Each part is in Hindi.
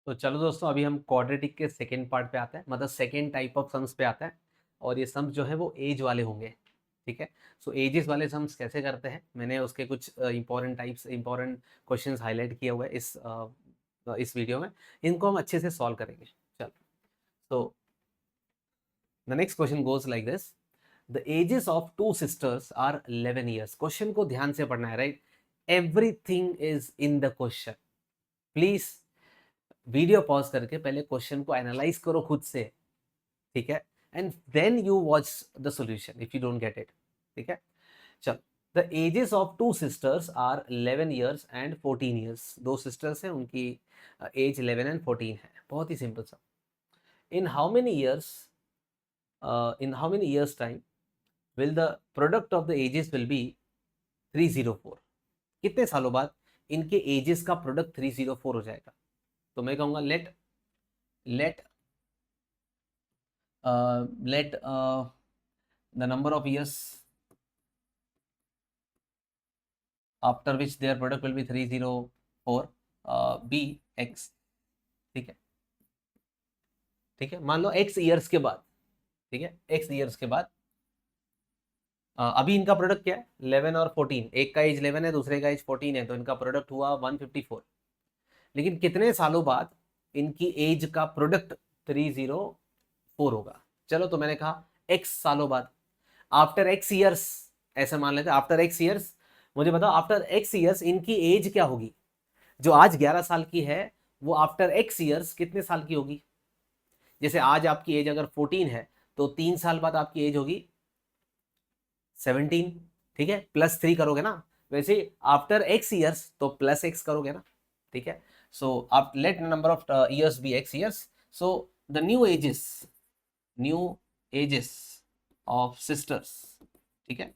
तो चलो दोस्तों, अभी हम क्वाड्रेटिक के सेकेंड पार्ट पे आते हैं, मतलब सेकेंड टाइप ऑफ सम्स पे आते हैं। और ये सम्स जो है वो एज वाले होंगे। ठीक है। सो एजेस वाले सम्स कैसे करते हैं, मैंने उसके कुछ इंपॉर्टेंट क्वेश्चंस हाईलाइट किए हुए हैं इस वीडियो में। इनको हम अच्छे से सॉल्व करेंगे। चलो, तो the next question goes like this. The ages of two sisters are 11 years. Question को ध्यान से पढ़ना है, right. Everything is in the question. Please video pause करके पहले क्वेश्चन को एनालाइज करो खुद से। ठीक है। And then you watch the solution if you don't get it. ठीक है। चलो, the ages of two sisters are 11 years and 14 years. दो सिस्टर्स हैं, उनकी एज 11 एंड 14 है। बहुत ही सिंपल सा। In how many years time will the product of the ages will be 304। कितने सालों बाद इनके एजेस का प्रोडक्ट 304 हो जाएगा? तो मैं कहूंगा let let the number of years after which their product will be 304 be x। ठीक है। ठीक है, मान लो x ईयर्स के बाद। ठीक है, x ईयर्स के बाद अभी इनका प्रोडक्ट क्या है? 11 और 14। एक का एज 11 है, दूसरे का एज 14 है, तो इनका प्रोडक्ट हुआ 154। लेकिन कितने सालों बाद इनकी एज का प्रोडक्ट 304 होगा? चलो, तो मैंने कहा x सालों बाद, आफ्टर एक्स ईयर्स। ऐसे मान लेते हैं आफ्टर एक्स ईयर्स। मुझे बताओ आफ्टर एक्स ईयर्स इनकी एज क्या होगी? जो आज 11 साल की है, वो आफ्टर एक्स ईयर्स कितने साल की होगी? जैसे आज आपकी एज अगर 14 है, तो 3 साल बाद आपकी एज होगी 17। ठीक है, +3 करोगे ना। वैसे आफ्टर एक्स ईयर्स तो +x करोगे ना। ठीक है। सो आप let number of years be X years. So the new ages of sisters, ठीक है,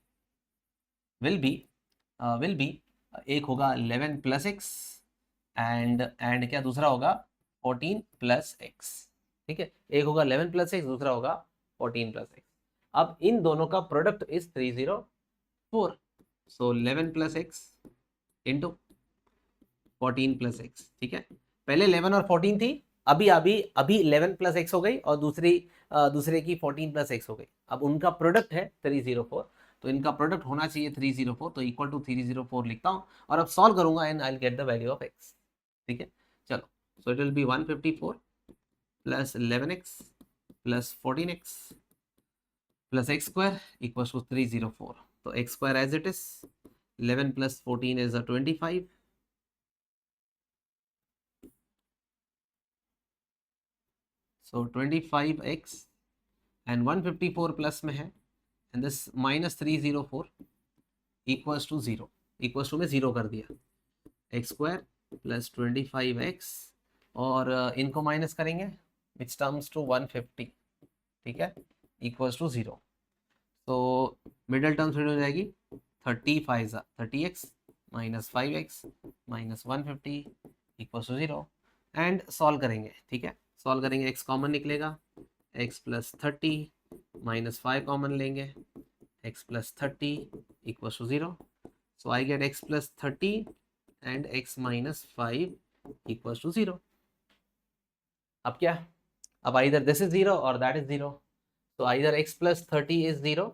विल बी एक होगा 11 + x एंड क्या दूसरा होगा 14 + x। ठीक है, एक होगा 11 + x, दूसरा होगा 14 + x। अब इन दोनों का product is 304। So 11 + x into 14 + x। ठीक है, पहले 11 और 14 थी, अभी अभी अभी 11 + x हो गई, और दूसरे की 14 + x हो गई। अब उनका प्रोडक्ट है 304, तो इनका प्रोडक्ट होना चाहिए 304, तो इक्वल टू 304 लिखता हूँ, और अब सॉल्व करूंगा and I will get the value of x। ठीक है, चलो। So it will be 154 + 11x + 14x + x² = 304। तो x² as it is, 11 + 14 is 25। So 25x and 154 plus में है, and this -304 equals to 0। Equals to में 0 कर दिया, x² + 25x, और इनको माइनस करेंगे विच टर्म्स टू 150। ठीक है, इक्वल्स टू 0। तो मिडल टर्म्स हो जाएगी 30 × 30x - 5x - 150 equals to 0। And solve करेंगे। ठीक है, सॉल्व करेंगे, x कॉमन निकलेगा, x + 30 - 5 कॉमन लेंगे, x + 30 equals to 0। So I get x + 30 and x - 5 equals to 0। अब क्या? अब आइदर दिस इज 0 और दैट इज 0। तो आइदर x + 30 इज 0।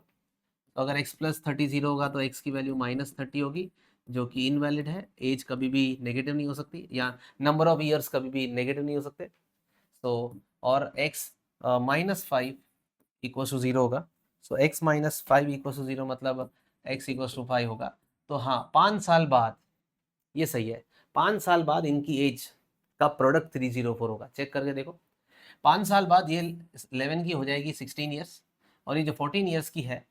तो अगर x + 30 0 होगा तो x की वैल्यू -30 होगी, जो कि इनवैलिड है। एज कभी भी नेगेटिव नहीं हो सकती, या नंबर ऑफ ईयर्स कभी भी नेगेटिव नहीं हो सकते। तो और x -5 इक्वल्स टू 0 होगा। सो x - 5 इक्वल्स टू 0 मतलब x इक्वल्स टू 5 होगा। तो हाँ, 5 साल बाद, ये सही है, 5 साल बाद इनकी एज का प्रोडक्ट 304 होगा। चेक करके देखो, 5 साल बाद ये 11 की हो जाएगी 16 ईयर्स, और ये जो 14 ईयर्स की है,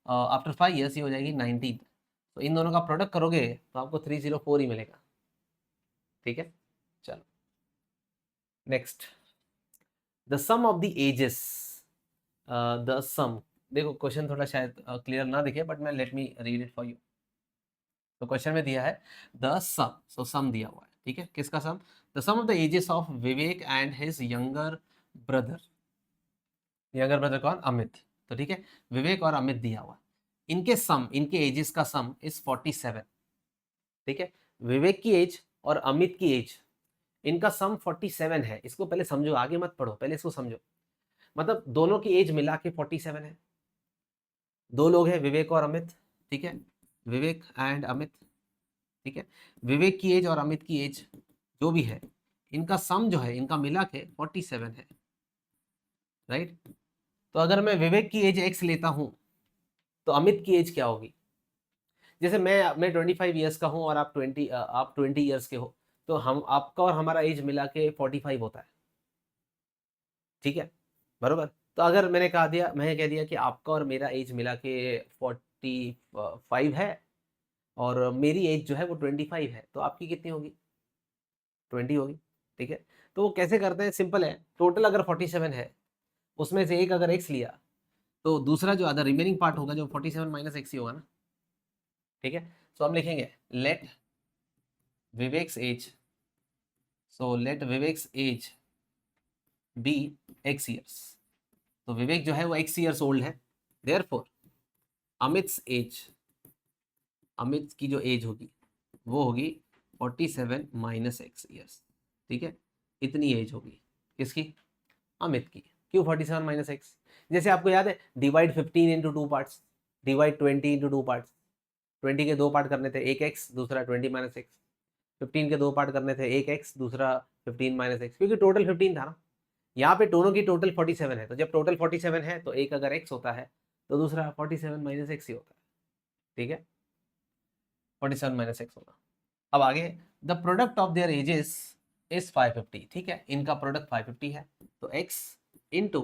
आफ्टर 5 ईयर्स ये हो जाएगी 19। तो इन दोनों का प्रोडक्ट करोगे तो आपको 304 ही मिलेगा। ठीक है, चलो next. The sum of the ages, the sum. देखो क्वेश्चन थोड़ा शायद क्लियर ना दिखे, बट मैं let me read it for you. तो क्वेश्चन में दिया है द सम, सो सम दिया हुआ है। ठीक है, किसका sum? The sum of the ages of Vivek and his younger brother. Younger brother कौन? अमित। तो ठीक है, विवेक और अमित दिया हुआ है। इनके सम, इनके एजेस का सम इज 47। ठीक है, विवेक की एज और अमित की एज इनका सम 47 है। इसको पहले समझो, आगे मत पढ़ो, पहले इसको समझो। मतलब दोनों की एज मिला के 47 है। दो लोग हैं, विवेक और अमित, ठीक है, विवेक एंड अमित, ठीक है। विवेक की एज और अमित की एज जो भी है, इनका सम जो है, इनका मिला के 47 है, राइट। तो अगर मैं विवेक की एज x लेता हूं तो अमित की एज क्या होगी? जैसे मैं 25 ईयर्स का हूं और आप 20 ईयर्स के हो, तो हम आपका और हमारा एज मिला के 45 होता है, ठीक है, बरोबर। तो अगर मैंने कह दिया कि आपका और मेरा एज मिला के 45 है और मेरी एज जो है वो 25 है, तो आपकी कितनी होगी? 20 होगी, ठीक है। तो वो कैसे करते हैं? सिंपल है, टोटल अगर 47 है, उसमें से एक अगर x लिया, तो दूसरा जो अदर रिमेनिंग पार्ट होगा जो 47 माइनस x ही होगा ना, ठीक है। सो हम लिखेंगे let Vivek's age, so let Vivek's age be x years. तो विवेक जो है वो x ईयर्स ओल्ड है, देयरफॉर अमित्स एज, अमित की जो एज होगी वो होगी 47 माइनस x ईयर्स, ठीक है। इतनी एज होगी किसकी? अमित की। क्यों 47 माइनस x? जैसे आपको याद है, divide 15 into 2 parts, divide 20 into 2 parts. 20 के 2 पार्ट करने थे, एक x दूसरा 20 माइनस x। 15 के 2 पार्ट करने थे, एक x दूसरा 15 माइनस x, क्योंकि टोटल 15 था ना। यहाँ पे दोनों की टोटल 47 है, तो जब टोटल 47 है तो एक अगर x होता है तो दूसरा 47 माइनस x ही होता है, ठीक है। 47 माइनस x होगा। अब आगे, the product of their ages is 550, ठीक है, इनका प्रोडक्ट 550 है, तो x into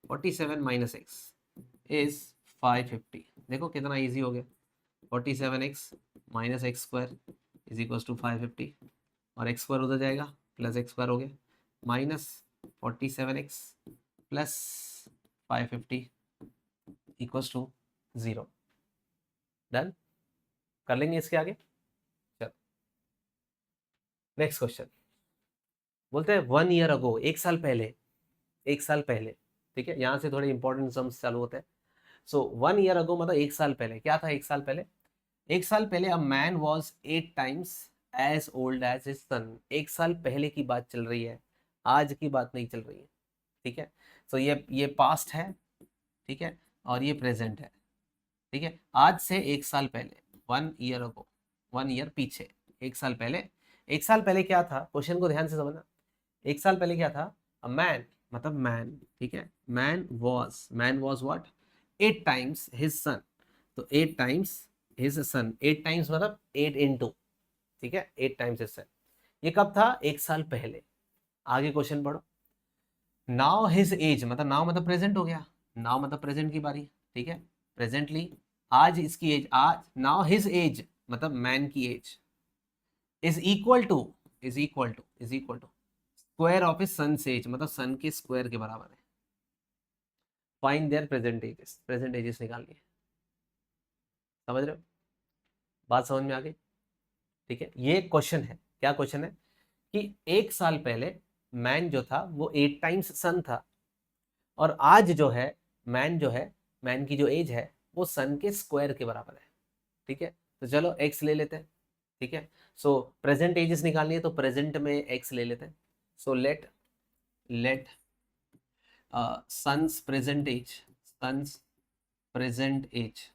47 minus x is 550। देखो कितना इजी हो गया, 47x minus x square is equal to 550, और एक्स स्क्वायर उधर जाएगा, प्लस एक्स स्क्वायर हो गया, minus 47x plus 550 equal to 0। Done, कर लेंगे इसके आगे। चलो नेक्स्ट क्वेश्चन, बोलते हैं 1 ईयर अगो, एक साल पहले, एक साल पहले, ठीक है, यहाँ से थोड़े इंपॉर्टेंट सम्स चालू होते हैं। सो 1 ईयर अगो मतलब एक साल पहले, क्या था एक साल पहले? एक साल पहले a man was 8 times as old as his son. एक साल पहले की बात चल रही है, आज की बात नहीं चल रही है, ठीक है। सो ये पास्ट है, ठीक है, और ये प्रेजेंट है, ठीक है। आज से एक साल पहले, 1 ईयर अगो, 1 ईयर पीछे, एक साल पहले। एक साल पहले क्या था? क्वेश्चन को ध्यान से समझना। एक साल पहले क्या था? अ मैन, मतलब मैन, ठीक है, man was what? 8 times his son. तो 8 टाइम्स हिज सन, 8 टाइम्स मतलब 8 इंटू, ठीक है, 8 टाइम्स हिज सन। ये कब था? एक साल पहले। आगे क्वेश्चन पढ़ो। नाउ हिज एज, मतलब नाउ मतलब प्रेजेंट हो गया, नाउ मतलब प्रेजेंट की बारी, ठीक है, प्रेजेंटली आज इसकी एज, आज नाउ हिज एज मतलब मैन की age is equal to, is equal to square of his son age, मतलब सन के स्क्वायर के बराबर है। Find their present ages, present ages निकालनी है। समझ रहे हो? बात समझ में आ गई? ठीक है, ये क्वेश्चन है। क्या क्वेश्चन है? कि एक साल पहले मैन जो था वो 8 टाइम्स सन था, और आज जो है मैन जो है, मैन की जो एज है वो सन के स्क्वायर के बराबर है, ठीक है। तो चलो एक्स ले लेते हैं, ठीक है। सो प्रेजेंट एजेस निकालनी है तो प्रेजेंट में एक्स ले लेते हैं। So let let son's present age, son's present age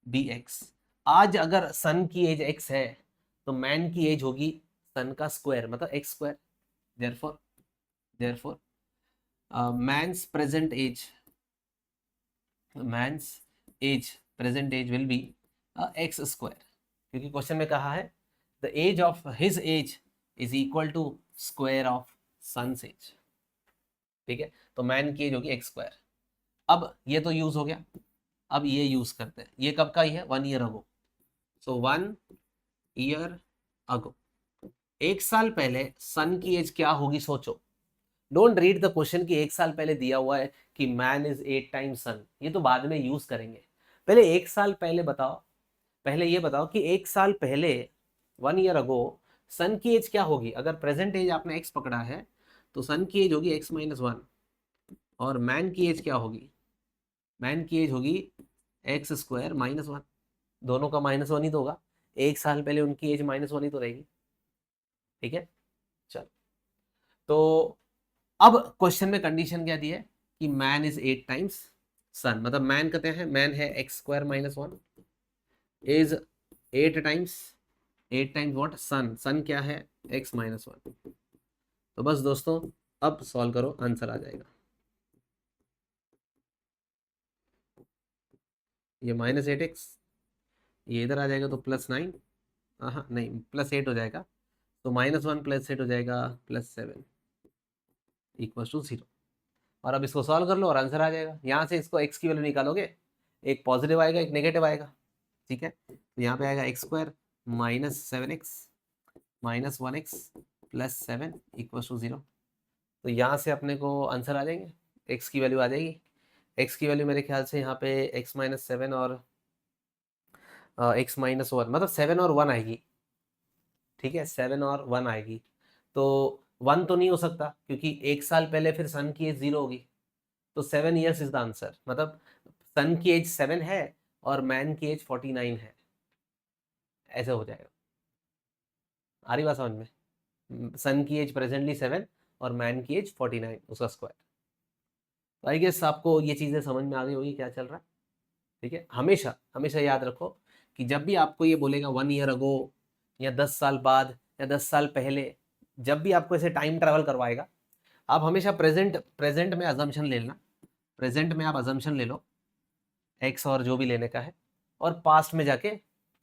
be x. आज अगर सन की एज एक्स है तो मैन की एज होगी सन का स्क्वायर, मतलब x square. Therefore man's present age, man's age present age will be x square, क्योंकि क्वेश्चन में कहा है the age of his age is equal to square of son's age, ठीक है। तो मैन की एज होगी एक्स स्क्वायर। अब ये तो यूज हो गया, अब ये यूज करते हैं। ये कब का ही है? 1 ईयर अगो। सो 1 ईयर अगो, एक साल पहले सन की एज क्या होगी सोचो। डोंट रीड द क्वेश्चन कि एक साल पहले दिया हुआ है कि मैन इज 8 टाइम्स सन, ये तो बाद में यूज करेंगे। पहले एक साल पहले बताओ, पहले ये बताओ कि एक साल पहले 1 ईयर अगो सन की एज क्या होगी। अगर प्रेजेंट एज आपने एक्स पकड़ा है तो सन की एज होगी एक्स माइनस 1, और मैन की एज क्या होगी? मैन की एज होगी एक्स स्क्वायर माइनस 1। दोनों का माइनस 1 ही तो होगा, एक साल पहले उनकी एज माइनस 1 ही तो रहेगी, ठीक है, चलो। तो अब क्वेश्चन में कंडीशन क्या दी है कि मैन इज 8 टाइम्स सन, मतलब मैन कहते हैं, मैन है x² - 1 is 8 times, 8 times what, son, son क्या है x-1। तो बस दोस्तों अब सॉल्व करो, आंसर आ जाएगा। ये -8x, ये इधर आ जाएगा तो +9, हाँ नहीं +8 हो जाएगा, तो -1 +8 हो जाएगा +7 = 0। और अब इसको सॉल्व कर लो और आंसर आ जाएगा। यहाँ से इसको x की वैल्यू निकालोगे, एक पॉजिटिव आएगा एक नेगेटिव आएगा, ठीक है। तो यहाँ पे आएगा x² -7x -1x +7 = 0। तो यहाँ से अपने को आंसर आ जाएंगे, x की वैल्यू आ जाएगी। x की वैल्यू मेरे ख्याल से यहाँ पे x-7 और x-1, मतलब 7 और 1 आएगी, ठीक है, 7 और 1 आएगी। तो 1 तो नहीं हो सकता क्योंकि एक साल पहले फिर सन की एज 0 होगी, तो 7 ईयर्स इज द आंसर, मतलब सन की एज 7 है और मैन की एज 49 है, ऐसे हो जाएगा। आ रही बात समझ में, सन की एज प्रेजेंटली 7 और मैन की एज 49, उसका स्क्वायर। तो आई गेस आपको ये चीज़ें समझ में आ गई होगी क्या चल रहा है, ठीक है। हमेशा हमेशा याद रखो कि जब भी आपको ये बोलेगा 1 ईयर अगो या 10 साल बाद या 10 साल पहले, जब भी आपको ऐसे टाइम ट्रैवल करवाएगा, आप हमेशा प्रेजेंट प्रेजेंट में अजम्पशन ले लेना, प्रेजेंट में आप अजम्पशन ले लो एक्स और जो भी लेने का है, और पास्ट में जाके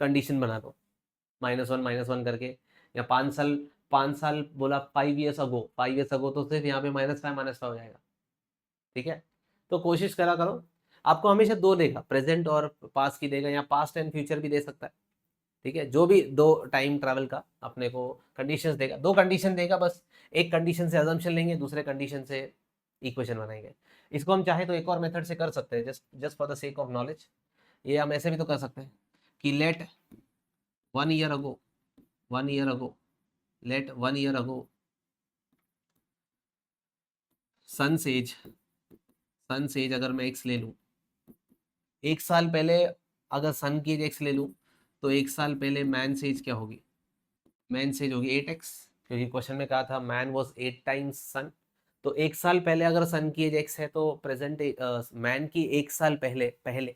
कंडीशन बना दो -1 करके, या 5 साल, 5 साल बोला 5 ईयर्स अगो, 5 ईयर्स अगो तो सिर्फ यहाँ पे -5 हो जाएगा, ठीक है। तो कोशिश करा करो, आपको हमेशा दो देगा, प्रेजेंट और पास्ट की देगा, या पास्ट एंड फ्यूचर भी दे सकता है, ठीक है। जो भी दो टाइम ट्रैवल का अपने को कंडीशंस देगा, दो कंडीशन देगा बस, एक कंडीशन से अजम्पशन लेंगे, दूसरे कंडीशन से इक्वेशन बनाएंगे। इसको हम चाहे तो एक और मेथड से कर सकते हैं, just just for the sake of knowledge. ये हम ऐसे भी तो कर सकते हैं कि let 1 year ago, 1 year ago, let 1 year ago son's age अगर मैं एक्स ले लूँ, एक साल पहले अगर सन की एज एक्स ले लूँ, तो एक साल पहले मैन से एज क्या होगी, मैन से एज होगी 8x, क्योंकि क्वेश्चन में कहा था मैन वॉज 8 टाइम्स सन। तो एक साल पहले अगर सन की एज एक्स है तो प्रेजेंट मैन की एक साल पहले पहले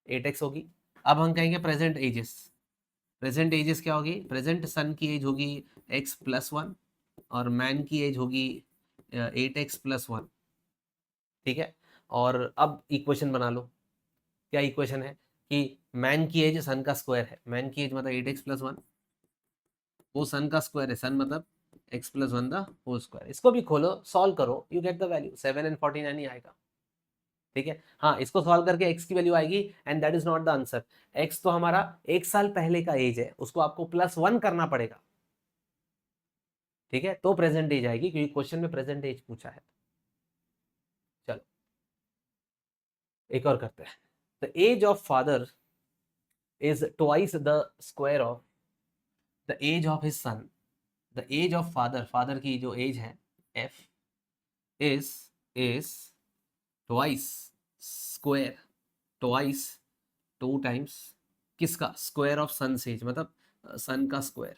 8x होगी। अब हम कहेंगे प्रेजेंट एजेस, प्रेजेंट एजेस क्या होगी, प्रेजेंट सन की एज होगी x+1 और मैन की एज होगी 8x+1, ठीक है। और अब इक्वेशन बना लो, क्या इक्वेशन है कि मैन की एज सन का स्क्वायर है, मैन की एज मतलब 8x+1, वो सन का स्क्वायर है, सन मतलब x+1 द होल स्क्वायर। इसको भी खोलो, सॉल्व करो, you get the value 7 and 49 ही आएगा, ठीक है। हाँ, इसको सॉल्व करके x की वैल्यू आएगी, and that is not the answer. x तो हमारा एक साल पहले का एज है, उसको आपको +1 करना पड़ेगा, ठीक है, तो प्रेजेंट एज आएगी, क्योंकि क्वेश्चन में प्रेजेंट एज पूछा है। चलो एक और करते हैं। The age of father is twice the square of the age of his son. The age of father, father की जो एज है f is twice square, twice 2 times किसका, स्क्वायर ऑफ सन एज, मतलब सन का स्क्वायर,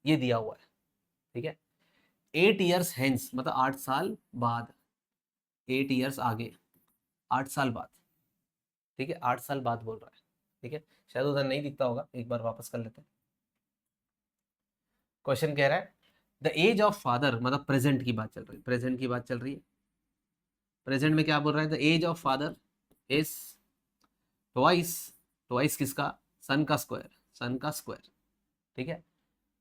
ये दिया हुआ है, ठीक है। 8 ईयर्स हेंस मतलब 8 साल बाद, 8 ईयर्स आगे, 8 साल बाद, ठीक है, 8 साल बाद बोल रहा है, ठीक है। शायद उधर नहीं दिखता होगा, एक बार वापस कर लेते हैं। क्वेश्चन कह रहा है द एज ऑफ फादर, मतलब प्रेजेंट की बात चल रही है, प्रेजेंट की बात चल रही है। प्रेजेंट में क्या बोल रहा है, the age of father is twice, twice किसका, सन का स्क्वायर, सन का स्क्वायर, ठीक है।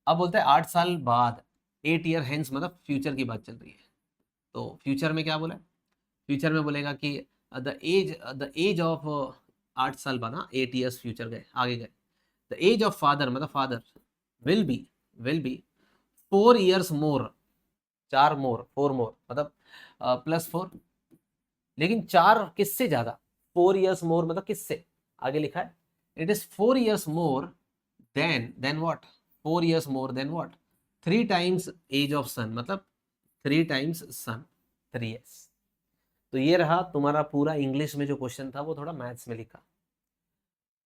अब बोलते हैं 8 साल बाद, 8 ईयर हेंस मतलब फ्यूचर की बात चल रही है। तो फ्यूचर में क्या बोला है, फ्यूचर में बोलेगा कि द एज ऑफ 8 साल बाद, हाँ 8 ईयर्स फ्यूचर गए, आगे गए, द एज ऑफ फादर मतलब फादर विल बी 4 ईयर्स मोर, 4 मोर, 4 मोर मतलब +4, लेकिन 4 किससे ज्यादा, 4 ईयर्स मोर मतलब किससे, आगे लिखा है it is 4 years more than what, 4 years more than what, 3 times age of son, मतलब 3 टाइम्स सन, 3s। तो ये रहा तुम्हारा पूरा इंग्लिश में जो क्वेश्चन था, वो थोड़ा मैथ्स में लिखा।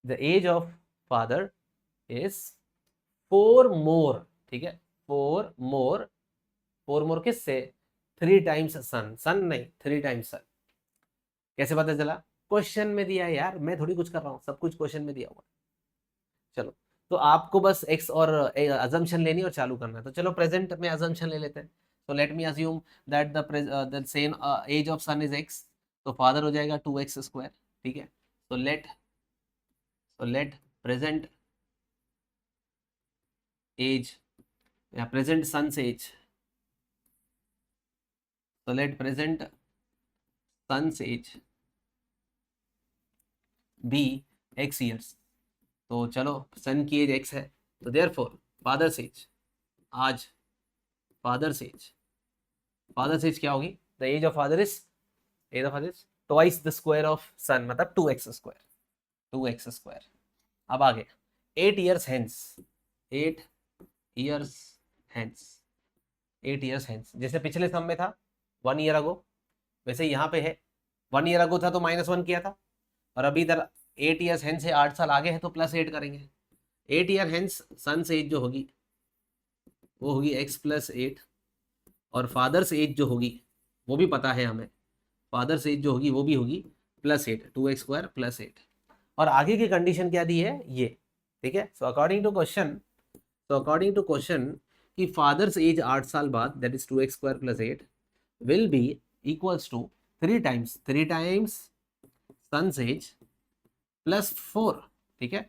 The age of father is 4 more, ठीक है, फोर मोर किससे, 3 टाइम्स सन, सन नहीं 3 टाइम्स सन। कैसे पता चला, क्वेश्चन में दिया है यार, मैं थोड़ी कुछ कर रहा हूँ, सब कुछ क्वेश्चन में दिया हुआ। चलो, तो आपको बस एक्स और अजम्पशन लेनी और चालू करना है। तो चलो प्रेजेंट में अजम्पशन ले लेते हैं। तो let me assume that the same age of son is x, तो फादर हो जाएगा 2x²। ठीक है, तो लेट प्रेजेंट एज या प्रेजेंट सन्स एज, तो let present son's age be x years. तो चलो सन की एज x है, तो देयरफॉर फादर्स एज, आज फादर्स एज क्या होगी, the age of father is, age of father is twice the square of son, मतलब 2x²। अब आगे 8 years hence, 8 years hence, 8 years hence, जैसे पिछले सम में था 1 ईयर अगो, वैसे यहाँ पे है 1 ईयर अगो था तो -1 किया था, और अभी इधर 8 ईयर्स हेंस है, 8 साल आगे है तो +8 करेंगे। 8 ईयर हेंस सन्स एज जो होगी वो होगी x+8, और फादर्स एज जो होगी वो भी पता है हमें, फादर्स एज जो होगी वो भी होगी +8, 2x² +8। और आगे की कंडीशन क्या दी है ये, ठीक है। सो अकॉर्डिंग टू क्वेश्चन कि फादर्स एज 8 साल बाद, that is 2x² +8 will be equals to 3 times son's age +4, ठीक है,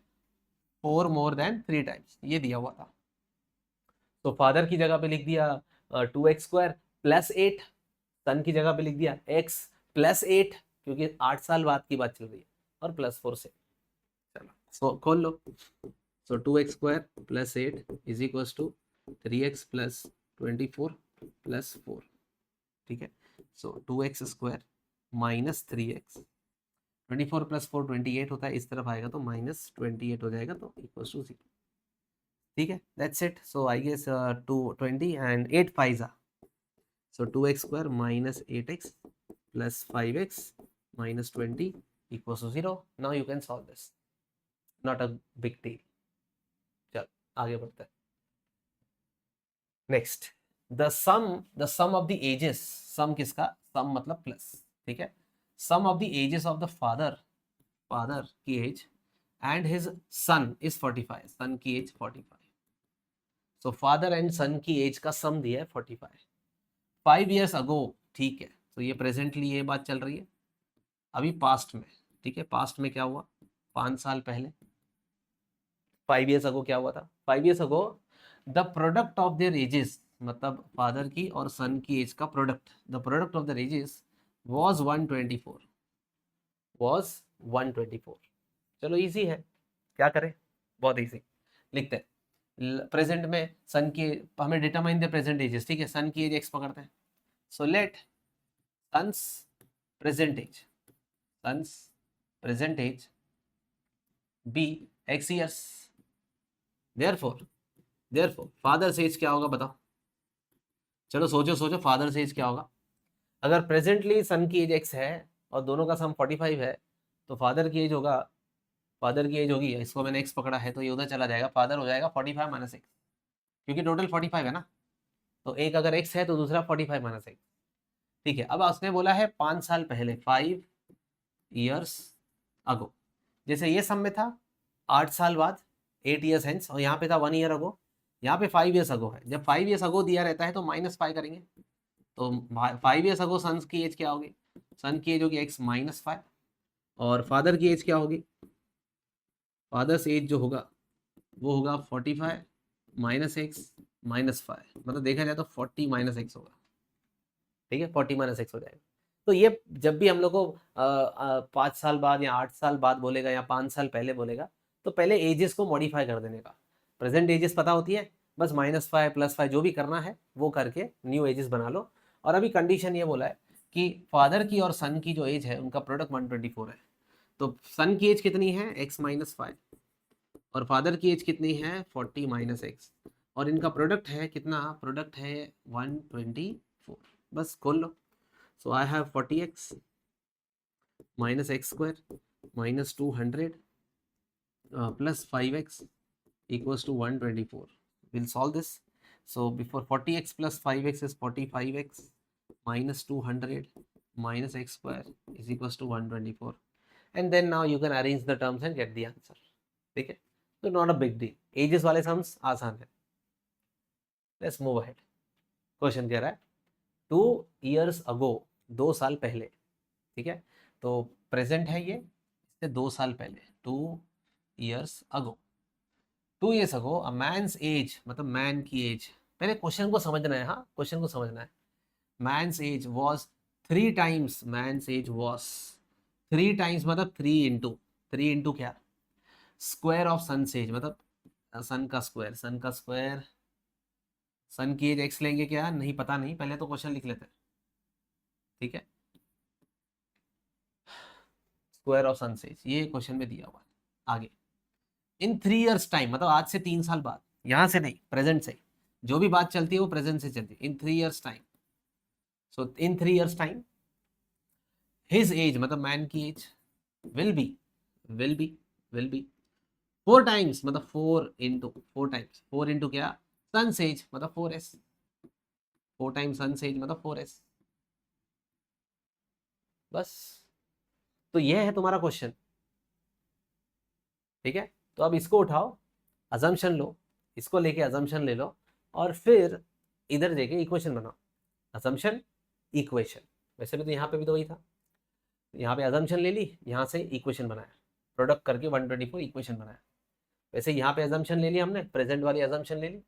4 मोर देन 3 टाइम्स, ये दिया हुआ था। तो फादर की जगह पे लिख दिया 2x² +8, सन की जगह पे लिख दिया x+8, क्योंकि 8 साल बाद की बात चल रही है, और +4 से। चलो सो खोल लो। So 2x² +8 is equal to 3x + 24 +4, ठीक है। सो 2x² - 3x, 24 + 4 28 होता है, इस तरफ आएगा तो -28 हो जाएगा, तो इक्वल टू 0, ठीक है। That's it. So I guess 220 and 8 5 जा, so 2x² - 8x plus 5x minus 20 equals to 0. Now you can solve this, not a big deal. चल आगे बढ़ते हैं। Next, the sum of the ages, sum किसका, सम मतलब प्लस, ठीक है। Sum of the ages of the father की age and his son is 45, son की age 45। So father and son की एज का सम दिया है 45, 5 ईयर्स अगो, ठीक है। तो ये प्रेजेंटली ये बात चल रही है, अभी पास्ट में, ठीक है। पास्ट में क्या हुआ, 5 साल पहले, 5 ईयर्स अगो क्या हुआ था, 5 years ago the product of their edges, मतलब फादर की और सन की एज का product, the product of their edges was 124, was 124। चलो इजी है, क्या करें, बहुत इजी, लिखते हैं प्रेजेंट में सन की, हमें डिटरमाइन द प्रेजेंट एजेस, ठीक है। सन की एज एक्स पकड़ते हैं, so let son's present age, son's present age be x years, therefore father's age क्या होगा बताओ, चलो सोचो फादर्स एज क्या होगा। अगर प्रेजेंटली सन की एज x है और दोनों का सम 45 है, तो फादर की एज होगी, इसको मैंने x पकड़ा है तो ये उधर चला जाएगा, फादर हो जाएगा 45 - x, क्योंकि टोटल 45 है ना, तो एक अगर x है तो दूसरा 45 - x, ठीक है। अब उसने बोला है 5 साल पहले, 5 ईयर्स अगो, जैसे ये सम में था 8 साल बाद, 8 ईयर्स हेंस, और यहाँ पे था 1 ईयर अगो, यहाँ पे 5 ईयर्स अगो है। जब 5 ईयर्स अगो दिया रहता है तो -5 करेंगे, तो 5 ईयर्स अगो सन्स की एज क्या होगी, सन की एज होगी x - 5, और फादर की एज क्या होगी, फादर्स एज जो होगा वो होगा 45 - x - 5, मतलब देखा जाए तो 40 - x होगा, ठीक है, 40 - x हो जाएगा। तो ये जब भी हम लोग को 5 साल बाद या 8 साल बाद बोलेगा या 5 साल पहले बोलेगा, तो पहले एजेस को मॉडिफाई कर देने का, प्रेजेंट एजेस पता होती है, बस -5 +5 जो भी करना है वो करके न्यू एजेस बना लो। और अभी कंडीशन ये बोला है कि फादर की और सन की जो एज है उनका प्रोडक्ट 124 है, तो सन की एज कितनी है x - 5, और फादर की एज कितनी है 40 - x, और इनका प्रोडक्ट है कितना, प्रोडक्ट है 124, बस खोल लो। So I have 40x minus x square minus 200 plus 5x equals to 124. We'll solve this. So before 40x plus 5x is 45x minus 200 minus x square is equals to 124. And then now you can arrange the terms and get the answer. ठीक है, तो not a big deal. Ages वाले sums आसान है. Let's move ahead. क्वेश्चन कह रहा है 2 years ago, 2 साल पहले. ठीक है, तो प्रेजेंट है ये, इससे 2 साल पहले. 2 years ago. 2 years ago a man's age, मतलब मैन की एज. पहले क्वेश्चन को समझना है. हाँ, क्वेश्चन को समझना है. man's age was 3 times, man's age was 3 times मतलब 3 into क्या, स्क्वायर ऑफ सन एज, मतलब सन का स्क्वायर. सन की एज एक्स लेंगे क्या, नहीं पता नहीं, पहले तो क्वेश्चन लिख लेते हैं. ठीक है, स्क्वायर ऑफ सन एज, ये क्वेश्चन में दिया हुआ है. आगे इन 3 years टाइम, मतलब आज से 3 साल बाद, यहां से नहीं, प्रेजेंट से. जो भी बात चलती है वो प्रेजेंट से चलती है. इन 3 years टाइम, सो इन 3 years टाइम हिज एज, मतलब मैन की एज, विल बी 4 times, मतलब 4 times 4 into क्या, सन एज, मतलब 4s. 4 times सन एज मतलब 4s. बस, तो ये है तुम्हारा क्वेश्चन. ठीक है, तो अब इसको उठाओ, अजम्पशन लो, इसको लेके अजम्पशन ले लो, और फिर इधर देके इक्वेशन बनाओ. अजम्पशन इक्वेशन, वैसे भी तो यहाँ पे भी तो वही था. यहाँ पे अजम्पशन ले ली, यहाँ से इक्वेशन बनाया, प्रोडक्ट करके 124 इक्वेशन बनाया. वैसे यहाँ पे अजम्पशन ले ली हमने, प्रेजेंट वाली अजम्पशन ले ली,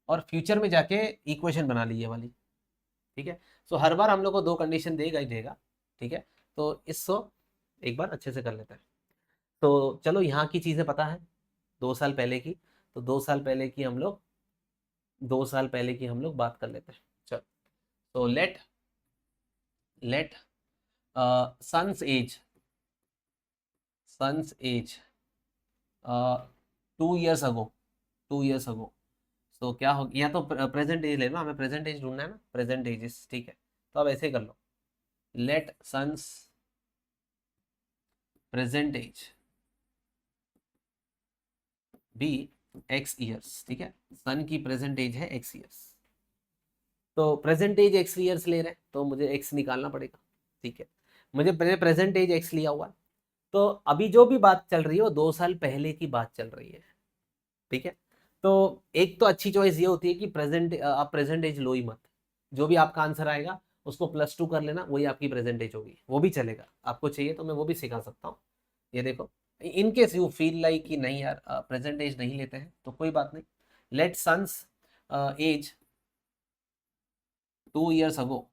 और फ्यूचर में जाके इक्वेशन बना ली ये वाली. ठीक है, सो हर बार हम लोग को 2 कंडीशन देगा ही देगा. ठीक है, तो इसको एक बार अच्छे से कर लेते हैं. तो चलो, यहाँ की चीज़ें पता है 2 साल पहले की, तो 2 साल पहले की हम लोग बात कर लेते हैं. चलो, तो let son's age 2 years ago. तो क्या हो, या तो प्रेजेंट एज लेना, हमें प्रेजेंट एज ढूंढना है ना, प्रेजेंट एजेस. ठीक है, तो अब ऐसे ही कर लो, let son's present age be x years. ठीक है, सन की प्रेजेंट एज है x years, तो प्रेजेंट एज x years ले रहे हैं, तो मुझे x निकालना पड़ेगा. ठीक है, मुझे प्रेजेंट एज x लिया हुआ, तो अभी जो भी बात चल रही है वो 2 साल पहले की बात चल रही है. ठीक है, तो एक तो अच्छी चॉइस ये होती है कि आप प्रेजेंट एज लो ही मत. जो भी आपका आंसर आएगा उसको +2 कर लेना, वही आपकी प्रेजेंट एज होगी. वो भी चलेगा, आपको चाहिए तो मैं वो भी सिखा सकता हूँ. ये देखो, in case you feel like कि नहीं यार प्रेजेंट एज नहीं लेते हैं, तो कोई बात नहीं. Let son's age 2 years ago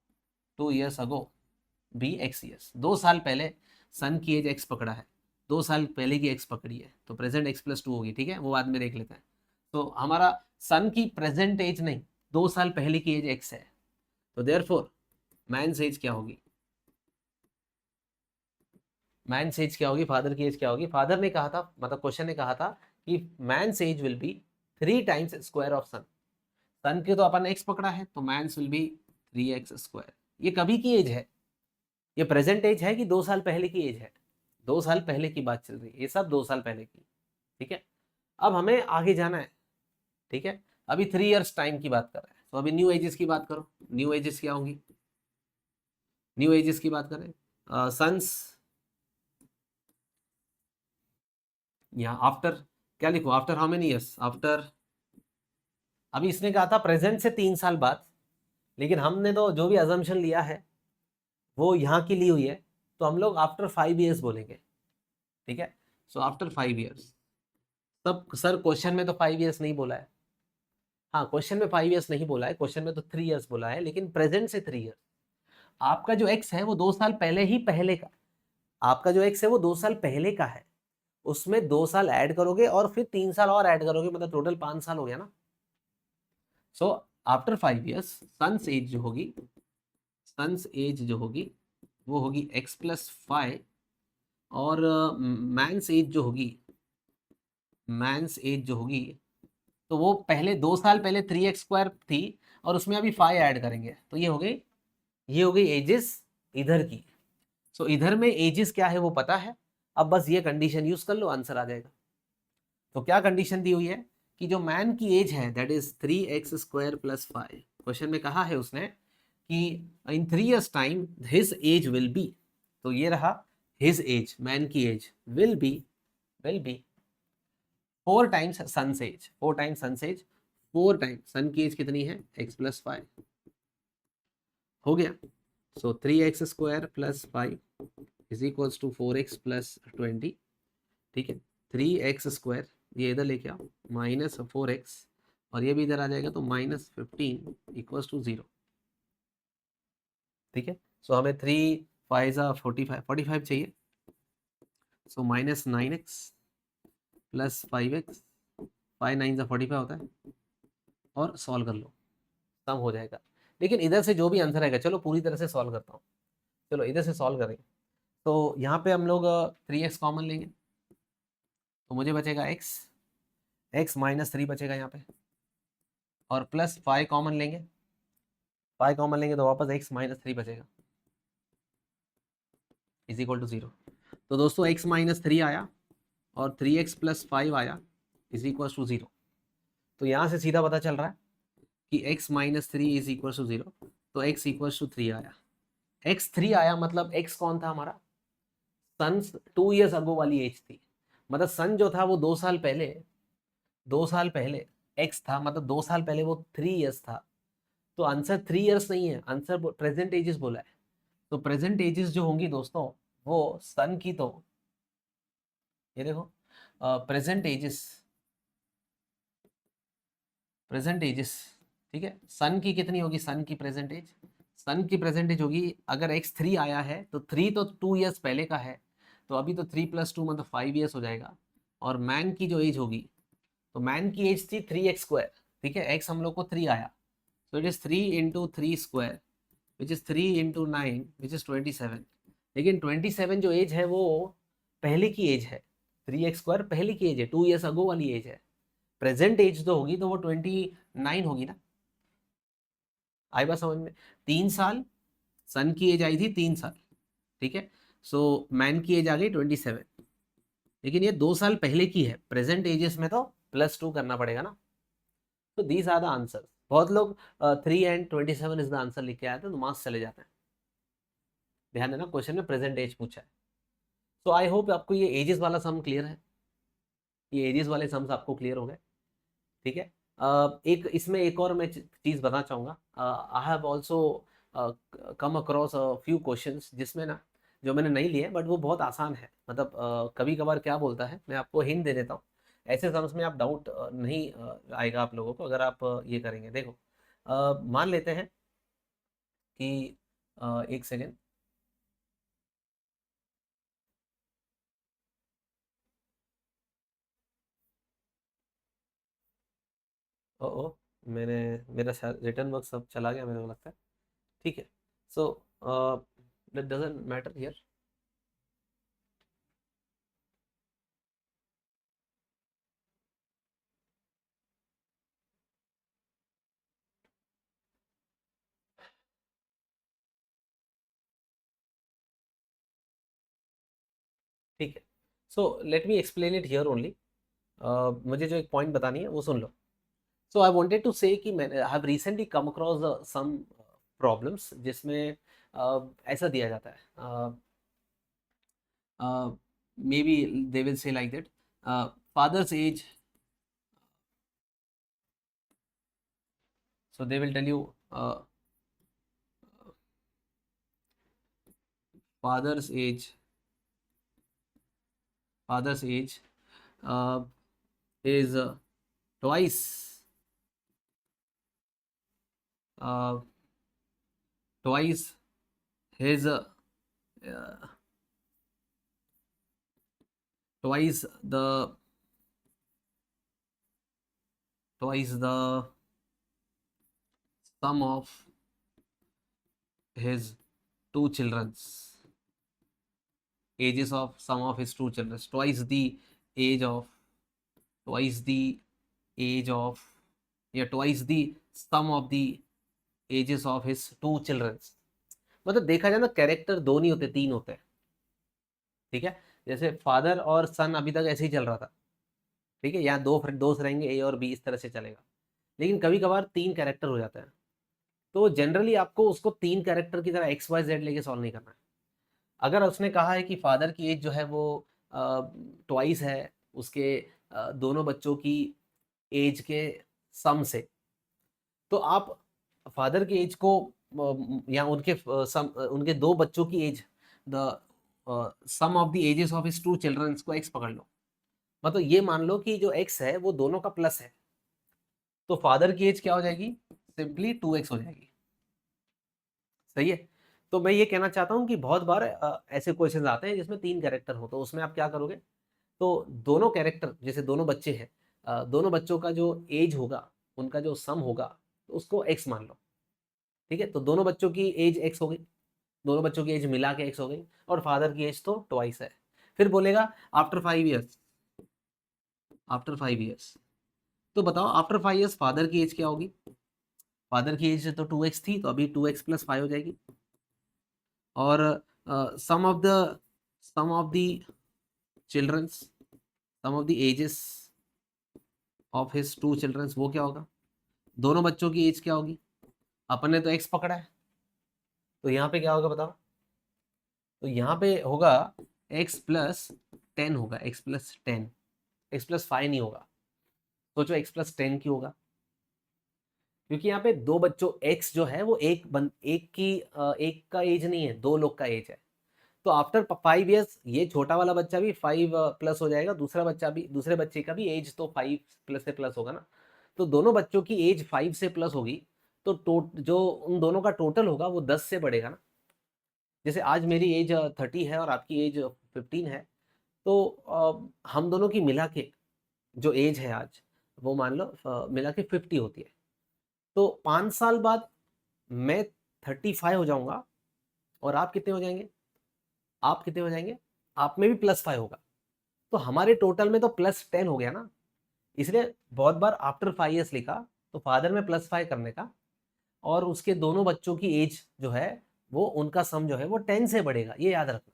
be x years. 2 साल पहले सन की एज x पकड़ा है, 2 साल पहले की x पकड़ी है, तो प्रेजेंट x + 2 होगी. ठीक है, वो बाद में देख लेते हैं. तो हमारा सन की प्रेजेंट एज नहीं, 2 साल पहले की एज x है, तो देयरफॉर मैन्स एज क्या होगी, फादर की एज क्या होगी. फादर ने कहा था, मतलब क्वेश्चन ने कहा था कि man's age will be 3 times square of son. Son के तो अपन x पकड़ा है, तो मैन्स विल बी 3x². ये कभी की एज है, ये प्रेजेंट एज है कि 2 साल पहले की एज है, 2 साल पहले की बात चल रही है, ये सब 2 साल पहले की. ठीक है, अब हमें आगे जाना है. ठीक है, अभी 3 years टाइम की बात कर रहे हैं, तो अभी न्यू एजेस की बात करो. न्यू एजेस क्या होंगी, न्यू एजेस की बात करें, सन्स, यहाँ आफ्टर क्या लिखो, after how many years, after, अभी इसने कहा था प्रेजेंट से 3 साल बाद, लेकिन हमने तो जो भी अजम्पशन लिया है वो यहाँ की ली हुई है, तो हम लोग आफ्टर 5 years बोलेंगे. ठीक है, सो आफ्टर 5 years. तब सर क्वेश्चन में तो 5 years नहीं बोला है. हाँ, क्वेश्चन में 5 years नहीं बोला है, क्वेश्चन में तो 3 years बोला है, लेकिन प्रेजेंट से 3 years. आपका जो x है वो 2 साल पहले का, आपका जो x है वो 2 साल पहले का है, उसमें 2 साल ऐड करोगे और फिर 3 साल और ऐड करोगे, मतलब टोटल 5 साल हो गया ना. So after 5 years son's age जो होगी वो होगी x + 5, और मैन्स एज जो होगी तो वो पहले 2 साल पहले 3x² थी, और उसमें अभी 5 ऐड करेंगे, तो ये हो गई एजेस इधर की. सो इधर में एजेस क्या है वो पता है, अब बस ये कंडीशन यूज कर लो, आंसर आ जाएगा. तो क्या कंडीशन दी हुई है कि जो मैन की एज है दैट इज 3x² + 5। क्वेश्चन में कहा है उसने कि in 3 years time his age will be, तो ये रहा हिज एज, मैन की age will be 4 times son's age, 4 times son's age, 4 times son की एज कितनी है x + 5 हो गया। सो 3x² + 5 = 4x + 20। ठीक है, 3x², ये इधर लेके आओ, -4x, और ये भी इधर आ जाएगा तो -15 = 0। ठीक है, सो हमें 3 5 45 चाहिए। सो -9x + 5x, 5 9 45 होता है, और सॉल्व कर लो, सम हो जाएगा। लेकिन इधर से जो भी आंसर आएगा, चलो पूरी तरह से सॉल्व करता हूँ, चलो इधर से सॉल्व करेंगे। तो यहाँ पे हम लोग 3x कॉमन लेंगे, तो मुझे बचेगा x -3 बचेगा यहाँ पे, और +5 कॉमन लेंगे, 5 कॉमन लेंगे तो वापस x -3 बचेगा = 0। तो दोस्तों x -3 आया और 3x + 5 आया = 0। तो यहाँ से सीधा पता चल रहा है कि x -3 = 0, तो x = 3 आया। x 3 आया मतलब x कौन था हमारा, सन 2 years अगो वाली एज थी, मतलब सन जो था वो 2 साल पहले, 2 साल पहले x था, मतलब 2 साल पहले वो 3 years था। तो आंसर 3 years नहीं है, आंसर प्रेजेंट एजेस बोला है। तो प्रेजेंट एजेस जो होंगी दोस्तों वो सन की, तो ये देखो प्रेजेंट एजेस, ठीक है, सन की कितनी होगी, सन की प्रेजेंट एज, सन की प्रेजेंट एज होगी, अगर x3 आया है तो 3 तो 2 years पहले का है, तो अभी तो 3 + 2 मतलब 5 years हो जाएगा। और मैन की जो एज होगी, तो मैन की एज थी 3x², ठीक है, x हम लोग को 3 आया, so it is 3 × 3² which is 3 × 9 which is 27। लेकिन 27 जो एज है वो पहले की एज है, 3x² पहले की एज है, 2 years अगो वाली एज है। प्रेजेंट एज तो होगी तो वो 29 होगी ना, आई बात समझ में। 3 साल, सन की एज आई थी 3 साल, ठीक है, सो मैन की एज आ गई 27, लेकिन ये 2 साल पहले की है, प्रेजेंट एजेस में तो +2 करना पड़ेगा ना। तो दीज आर द आंसर। बहुत लोग 3 and 27 इज द आंसर लिख के आते हैं तो मार्क्स चले जाते हैं। ध्यान देना, क्वेश्चन में प्रेजेंट एज पूछा है। तो आई होप आपको ये एजेस वाला सम क्लियर है, ये एजेस वाले सम्स आपको क्लियर हो गए। ठीक है, एक इसमें एक और मैं चीज़ बताना चाहूँगा। I have also come across few questions जिसमें ना, जो मैंने नहीं लिए बट वो बहुत आसान है, मतलब कभी कभार क्या बोलता है, मैं आपको हिंट दे देता हूँ, ऐसे सम्स में आप डाउट नहीं आएगा आप लोगों को अगर आप ये करेंगे। देखो, मान लेते हैं कि एक सेकेंड, ओ मैंने, मेरा शायद रिटर्न वर्क सब चला गया मेरे को लगता है। ठीक है, so that doesn't matter here. ठीक है, so let me explain it here only. मुझे जो एक पॉइंट बतानी है वो सुन लो। सो आई वांटेड टू से कि मैंने I have recently come across some problems जिसमें ऐसा दिया जाता है, may be they will say like that, father's age, so they will tell you father's age, father's age is twice, uh, twice his twice the twice the sum of his two children's ages of sum of his two children, twice the age of, twice the age of, या twice the sum of the ages of his two children। मतलब देखा जाए ना, कैरेक्टर दो नहीं होते, तीन होते हैं। ठीक है, जैसे फादर और सन अभी तक ऐसे ही चल रहा था, ठीक है, या दो दोस्त रहेंगे ए और बी, इस तरह से चलेगा। लेकिन कभी कभार 3 कैरेक्टर हो जाता है, तो जनरली आपको उसको 3 कैरेक्टर की तरह एक्स वाई जेड लेके सॉल्व नहीं करना है। अगर उसने कहा है कि फादर की एज जो है वो ट्वाइस है उसके दोनों बच्चों की एज के सम से, तो आप फादर की एज को या उनके दो बच्चों की age, the sum of the ages of his 2 children को एक्स पकड़ लो। मतलब ये मान लो कि जो एक्स है वो दोनों का प्लस है, तो फादर की एज क्या हो जाएगी, सिंपली 2x हो जाएगी। सही है। तो मैं ये कहना चाहता हूँ कि बहुत बार ऐसे क्वेश्चन आते हैं जिसमें 3 कैरेक्टर हो, तो उसमें आप क्या करोगे, तो दोनों कैरेक्टर, जैसे दोनों बच्चे हैं, दोनों बच्चों का जो एज होगा, उनका जो सम होगा, तो उसको x मान लो। ठीक है, तो दोनों बच्चों की एज x हो गई, दोनों बच्चों की एज मिला के x हो गई, और फादर की एज तो ट्वाइस है। फिर बोलेगा आफ्टर 5 ईयर्स, आफ्टर 5 ईयर्स, तो बताओ आफ्टर 5 ईयर्स फादर की एज क्या होगी। फादर की एज तो 2x थी, तो अभी 2x+5 हो जाएगी। और sum of the childrens, sum of the ages of his 2 childrens, वो क्या होगा, दोनों बच्चों की एज क्या होगी। अपन ने तो x पकड़ा है, तो यहाँ पे क्या होगा बताओ, तो यहाँ पे होगा x+10 होगा, x+10, x+5 नहीं होगा। सोचो x+10 की होगा, क्योंकि यहाँ पे दो बच्चों x जो है वो एक का एज नहीं है, दो लोग का एज है। तो आफ्टर 5 ईयर्स ये छोटा वाला बच्चा भी 5+ हो जाएगा, दूसरा बच्चा भी, दूसरे बच्चे का भी एज तो 5+ से प्लस होगा ना। तो दोनों बच्चों की एज 5 से प्लस होगी, तो जो उन दोनों का टोटल होगा वो 10 से बढ़ेगा ना। जैसे आज मेरी एज 30 है और आपकी एज 15 है, तो हम दोनों की मिला के जो एज है आज, वो मान लो मिला के 50 होती है। तो 5 साल बाद मैं 35 हो जाऊंगा, और आप कितने हो जाएंगे, आप कितने हो जाएंगे, आप में भी +5 होगा, तो हमारे टोटल में तो +10 हो गया ना। इसलिए बहुत बार आफ्टर 5 ईयर्स लिखा, तो फादर में +5 करने का, और उसके दोनों बच्चों की एज जो है वो उनका सम जो है वो 10 से बढ़ेगा, ये याद रखना।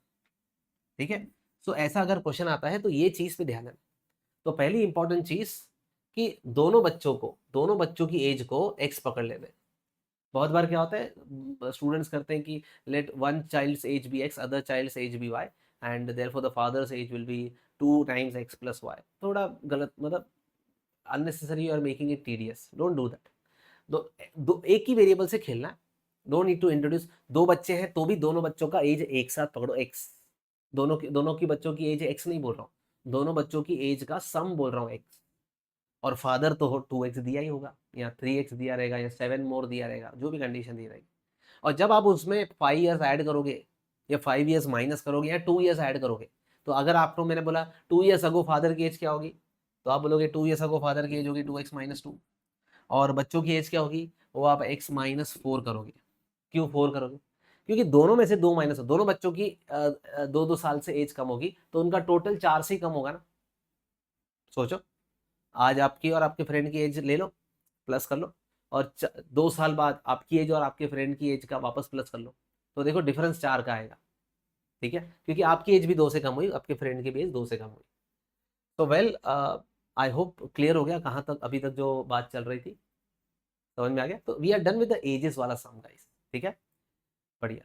ठीक है, तो ऐसा अगर क्वेश्चन आता है तो ये चीज पे ध्यान देना। तो पहली इंपॉर्टेंट चीज कि दोनों बच्चों की एज को x पकड़ लेना है। बहुत बार क्या होता है, स्टूडेंट्स करते हैं कि let one child's age be x, other child's age be y, and therefore the father's age will be 2 times x+y। थोड़ा गलत, मतलब unnecessary, you are making it tedious, don't do that. दो एक ही वेरिएबल से खेलना, डोंट नीड टू इंट्रोड्यूस। दो बच्चे हैं तो भी दोनों बच्चों का एज एक साथ पकड़ो x, दोनों की बच्चों की एज x नहीं बोल रहा हूँ, दोनों बच्चों की एज का सम बोल रहा हूँ x। और फादर तो 2x दिया ही होगा, या 3x दिया रहेगा, या 7 मोर दिया रहेगा, जो भी कंडीशन दी रहेगी। और जब आप उसमें 5 ईयर्स ऐड करोगे, या 5 ईयर्स माइनस करोगे, या 2 ईयर्स ऐड करोगे, तो अगर आपको मैंने बोला 2 ईयर्स अगो फादर की एज क्या होगी, तो आप बोलोगे 2 ईयर्स अगो फादर की एज होगी 2x-2, और बच्चों की एज क्या होगी, वो आप x-4 करोगे। क्यों 4 करोगे, क्योंकि दोनों में से 2 माइनस, दोनों बच्चों की 2-2 साल से एज कम होगी, तो उनका टोटल 4 से ही कम होगा ना। सोचो, आज आपकी और आपके फ्रेंड की एज ले लो, प्लस कर लो, और 2 साल बाद आपकी एज और आपके फ्रेंड की एज का वापस प्लस कर लो, तो देखो डिफरेंस 4 का आएगा। ठीक है, क्योंकि आपकी एज भी 2 से कम हुई, आपके फ्रेंड की भी एज 2 से कम हुई। तो वेल, आई होप क्लियर हो गया कहाँ तक अभी तक जो बात चल रही थी, समझ में आ गया। तो we are done with the ages वाला सम गाइस। ठीक है, बढ़िया।